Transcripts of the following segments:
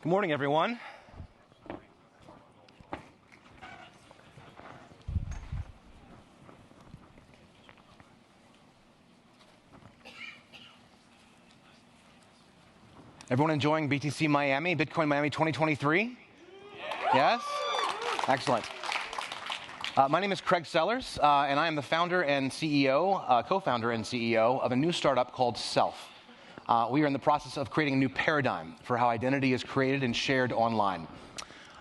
Good morning, everyone. Everyone enjoying BTC Miami, Bitcoin Miami 2023? Yes? Excellent. My name is Craig Sellars, and I am the founder and CEO, co-founder and CEO of a new startup called Self. We are in the process of creating a new paradigm for how identity is created and shared online.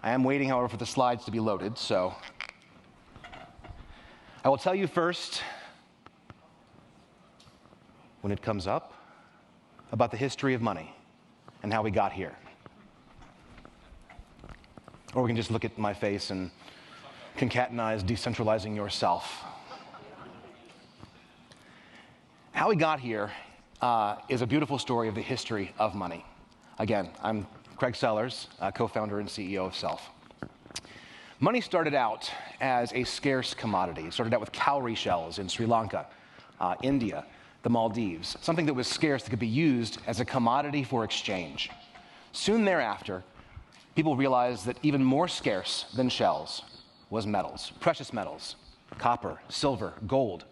I am waiting, however, for the slides to be loaded, so I will tell you first, when it comes up, about the history of money and how we got here. Or we can just look at my face and concatenize decentralizing yourself. How we got here is a beautiful story of the history of money. Again, I'm Craig Sellars, co-founder and CEO of Self. Money started out as a scarce commodity. It started out with cowrie shells in Sri Lanka, India, the Maldives, something that was scarce that could be used as a commodity for exchange. Soon thereafter, people realized that even more scarce than shells was metals, precious metals, copper, silver, gold.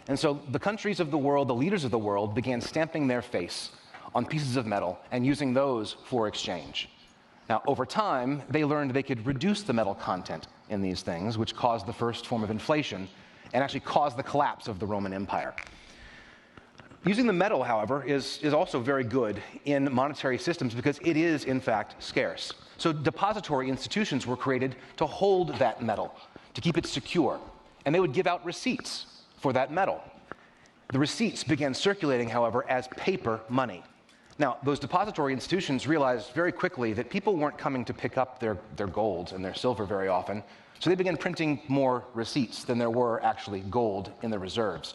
And so the countries of the world, the leaders of the world, began stamping their face on pieces of metal and using those for exchange. Now, over time, they learned they could reduce the metal content in these things, which caused the first form of inflation and actually caused the collapse of the Roman Empire. Using the metal, however, is also very good in monetary systems because it is, in fact, scarce. So depository institutions were created to hold that metal, to keep it secure, and they would give out receipts for that metal. The receipts began circulating, however, as paper money. Now, those depository institutions realized very quickly that people weren't coming to pick up their gold and their silver very often, so they began printing more receipts than there were actually gold in the reserves.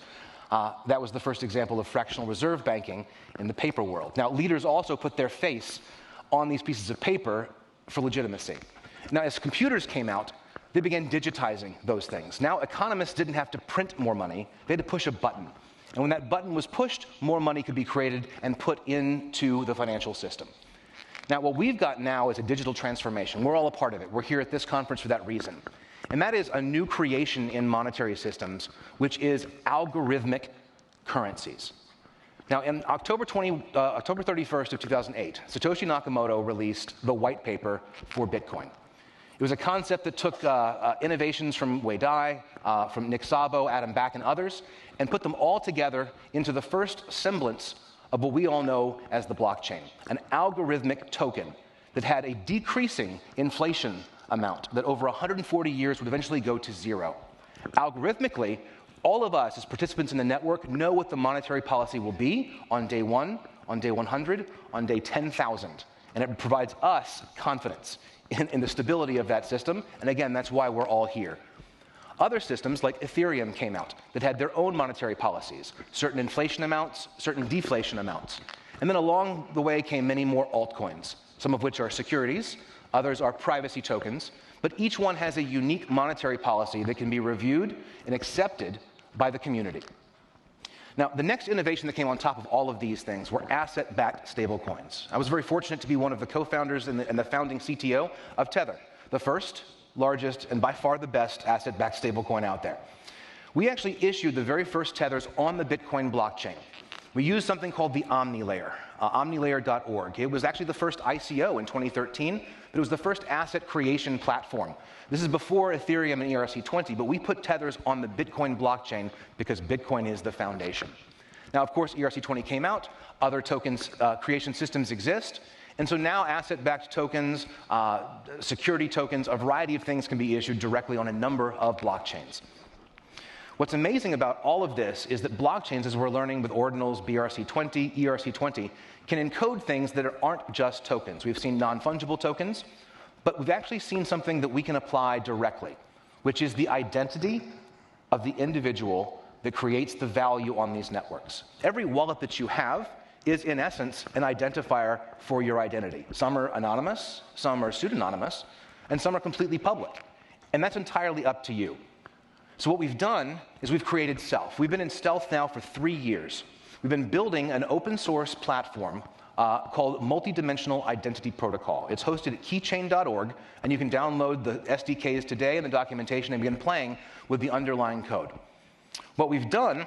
That was the first example of fractional reserve banking in the paper world. Now, leaders also put their face on these pieces of paper for legitimacy. Now, as computers came out, they began digitizing those things. Now, economists didn't have to print more money. They had to push a button. And when that button was pushed, more money could be created and put into the financial system. Now, what we've got now is a digital transformation. We're all a part of it. We're here at this conference for that reason. And that is a new creation in monetary systems, which is algorithmic currencies. Now, in October 31st of 2008, Satoshi Nakamoto released the white paper for Bitcoin. It was a concept that took innovations from Wei Dai, from Nick Szabo, Adam Back, and others, and put them all together into the first semblance of what we all know as the blockchain, an algorithmic token that had a decreasing inflation amount that over 140 years would eventually go to zero. Algorithmically, all of us as participants in the network know what the monetary policy will be on day 1, on day 100, on day 10,000. And it provides us confidence in the stability of that system. And again, that's why we're all here. Other systems like Ethereum came out that had their own monetary policies, certain inflation amounts, certain deflation amounts. And then along the way came many more altcoins, some of which are securities, others are privacy tokens, but each one has a unique monetary policy that can be reviewed and accepted by the community. Now, the next innovation that came on top of all of these things were asset-backed stablecoins. I was very fortunate to be one of the co-founders and the founding CTO of Tether, the first, largest, and by far the best asset-backed stablecoin out there. We actually issued the very first Tethers on the Bitcoin blockchain. We used something called the OmniLayer, omnilayer.org. It was actually the first ICO in 2013, but it was the first asset creation platform. This is before Ethereum and ERC-20, but we put Tethers on the Bitcoin blockchain because Bitcoin is the foundation. Now, of course, ERC-20 came out, other tokens creation systems exist, and so now asset-backed tokens, security tokens, a variety of things can be issued directly on a number of blockchains. What's amazing about all of this is that blockchains, as we're learning with ordinals, BRC20, ERC20, can encode things that aren't just tokens. We've seen non-fungible tokens, but we've actually seen something that we can apply directly, which is the identity of the individual that creates the value on these networks. Every wallet that you have is, in essence, an identifier for your identity. Some are anonymous, some are pseudonymous, and some are completely public. And that's entirely up to you. So what we've done is we've created Self. We've been in stealth now for 3 years. We've been building an open source platform called Multidimensional Identity Protocol. It's hosted at keychain.org, and you can download the SDKs today and the documentation and begin playing with the underlying code. What we've done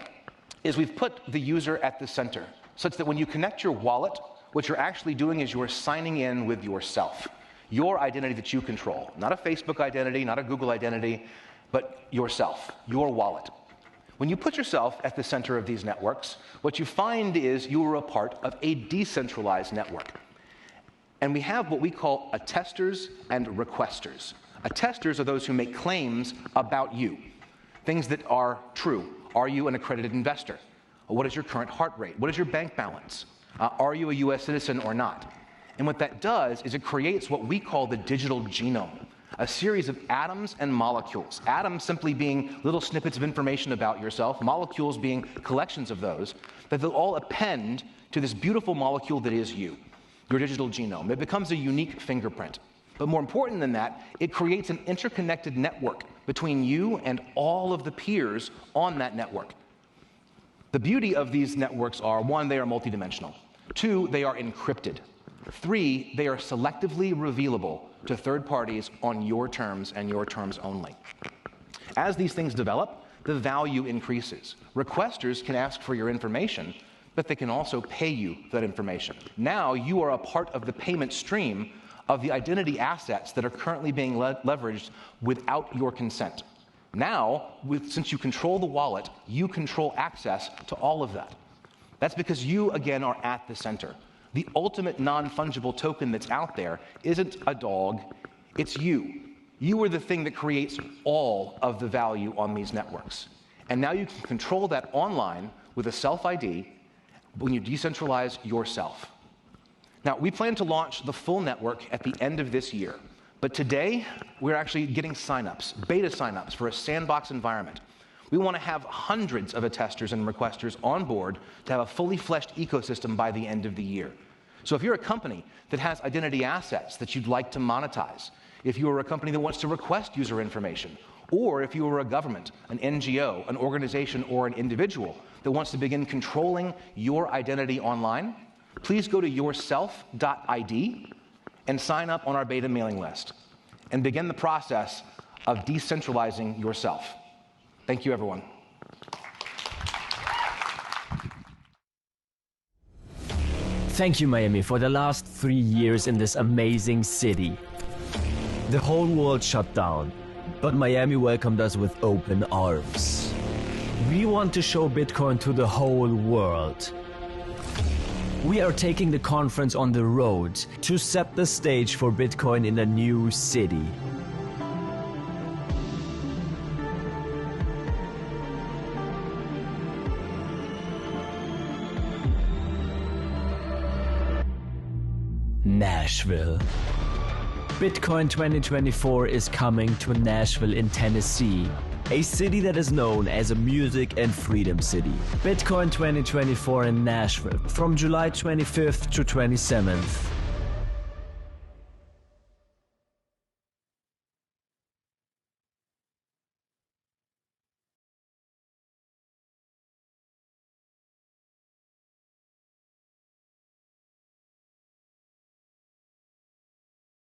is we've put the user at the center, such that when you connect your wallet, what you're actually doing is you're signing in with yourself, your identity that you control. Not a Facebook identity, not a Google identity, but yourself, your wallet. When you put yourself at the center of these networks, what you find is you are a part of a decentralized network. And we have what we call attesters and requesters. Attesters are those who make claims about you, things that are true. Are you an accredited investor? What is your current heart rate? What is your bank balance? Are you a US citizen or not? And what that does is it creates what we call the digital genome, a series of atoms and molecules. Atoms simply being little snippets of information about yourself, molecules being collections of those, that they'll all append to this beautiful molecule that is you, your digital genome. It becomes a unique fingerprint. But more important than that, it creates an interconnected network between you and all of the peers on that network. The beauty of these networks are, 1, they are multidimensional. 2, they are encrypted. 3, they are selectively revealable to third parties on your terms and your terms only. As these things develop, the value increases. Requesters can ask for your information, but they can also pay you for that information. Now you are a part of the payment stream of the identity assets that are currently being leveraged without your consent. Now, since you control the wallet, you control access to all of that. That's because you, again, are at the center. The ultimate non-fungible token that's out there isn't a dog, it's you. You are the thing that creates all of the value on these networks. And now you can control that online with a self-ID when you decentralize yourself. Now, we plan to launch the full network at the end of this year. But today, we're actually getting signups, beta signups for a sandbox environment. We want to have hundreds of attesters and requesters on board to have a fully fleshed ecosystem by the end of the year. So if you're a company that has identity assets that you'd like to monetize, if you are a company that wants to request user information, or if you are a government, an NGO, an organization, or an individual that wants to begin controlling your identity online, please go to yourself.id and sign up on our beta mailing list and begin the process of decentralizing yourself. Thank you, everyone. Thank you, Miami, for the last 3 years in this amazing city. The whole world shut down, but Miami welcomed us with open arms. We want to show Bitcoin to the whole world. We are taking the conference on the road to set the stage for Bitcoin in a new city. Nashville. Bitcoin 2024 is coming to Nashville in Tennessee, a city that is known as a music and freedom city. Bitcoin 2024 in Nashville from July 25th to 27th.